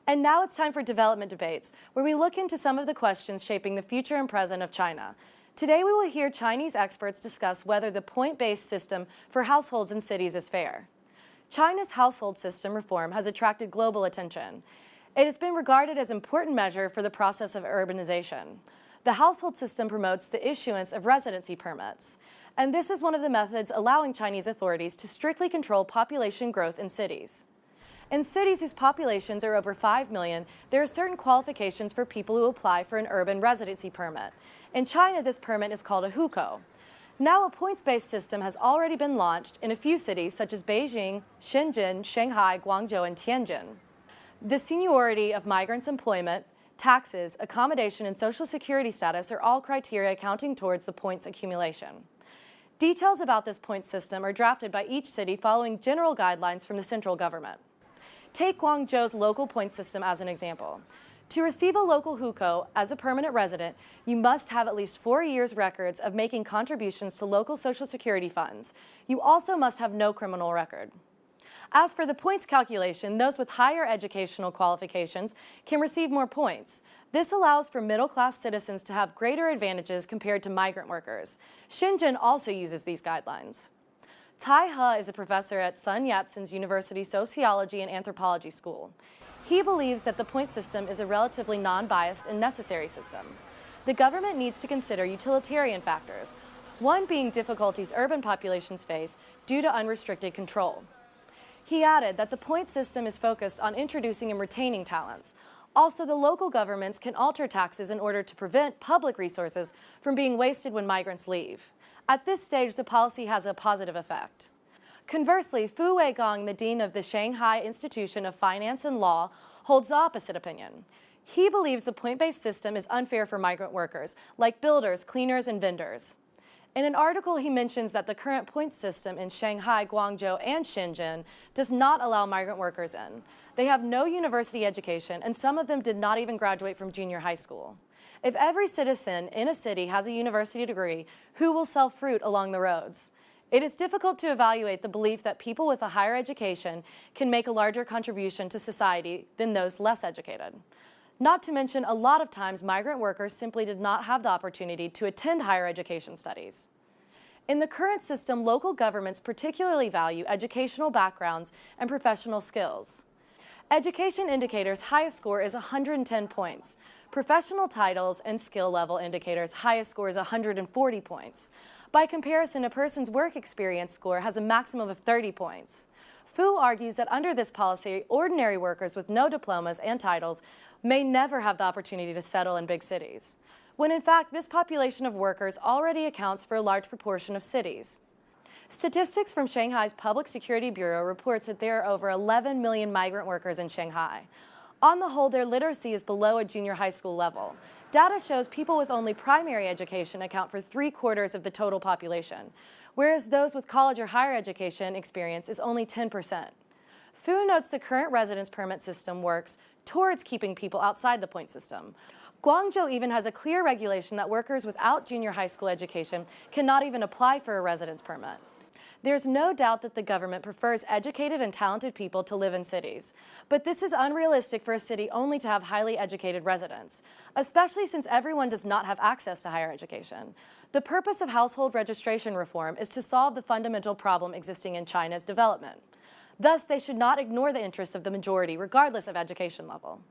And now it's time for Development Debates, where we look into some of the questions shaping the future and present of China. Today we will hear Chinese experts discuss whether the point-based system for households and cities is fair. China's household system reform has attracted global attention. It has been regarded as an important measure for the process of urbanization. The household system promotes the issuance of residency permits, and this is one of the methods allowing Chinese authorities to strictly control population growth in cities. In cities whose populations are over 5 million, there are certain qualifications for people who apply for an urban residency permit. In China, this permit is called a hukou. Now, a points-based system has already been launched in a few cities such as Beijing, Shenzhen, Shanghai, Guangzhou, and Tianjin. The seniority of migrants' employment, taxes, accommodation, and social security status are all criteria counting towards the points accumulation. Details about this point system are drafted by each city following general guidelines from the central government. Take Guangzhou's local point system as an example. To receive a local hukou as a permanent resident, you must have at least 4 years' records of making contributions to local social security funds. You also must have no criminal record. As for the points calculation, those with higher educational qualifications can receive more points. This allows for middle-class citizens to have greater advantages compared to migrant workers. Shenzhen also uses these guidelines. Tai He is a professor at Sun Yat-sen's University Sociology and Anthropology School. He believes that the point system is a relatively non-biased and necessary system. The government needs to consider utilitarian factors, one being difficulties urban populations face due to unrestricted control. He added that the point system is focused on introducing and retaining talents. Also, the local governments can alter taxes in order to prevent public resources from being wasted when migrants leave. At this stage, the policy has a positive effect. Conversely, Fu Weigong, the dean of the Shanghai Institution of Finance and Law, holds the opposite opinion. He believes the point-based system is unfair for migrant workers, like builders, cleaners, and vendors. In an article, he mentions that the current point system in Shanghai, Guangzhou, and Shenzhen does not allow migrant workers in. They have no university education, and some of them did not even graduate from junior high school. If every citizen in a city has a university degree, who will sell fruit along the roads? It is difficult to evaluate the belief that people with a higher education can make a larger contribution to society than those less educated. Not to mention, a lot of times migrant workers simply did not have the opportunity to attend higher education studies. In the current system, local governments particularly value educational backgrounds and professional skills. Education indicators' highest score is 110 points. Professional titles and skill level indicators' highest score is 140 points. By comparison, a person's work experience score has a maximum of 30 points. Fu argues that under this policy, ordinary workers with no diplomas and titles may never have the opportunity to settle in big cities, when in fact this population of workers already accounts for a large proportion of cities. Statistics from Shanghai's Public Security Bureau reports that there are over 11 million migrant workers in Shanghai. On the whole, their literacy is below a junior high school level. Data shows people with only primary education account for 3/4 of the total population, whereas those with college or higher education experience is only 10%. Fu notes the current residence permit system works towards keeping people outside the point system. Guangzhou even has a clear regulation that workers without junior high school education cannot even apply for a residence permit. There's no doubt that the government prefers educated and talented people to live in cities. But this is unrealistic for a city only to have highly educated residents, especially since everyone does not have access to higher education. The purpose of household registration reform is to solve the fundamental problem existing in China's development. Thus, they should not ignore the interests of the majority, regardless of education level.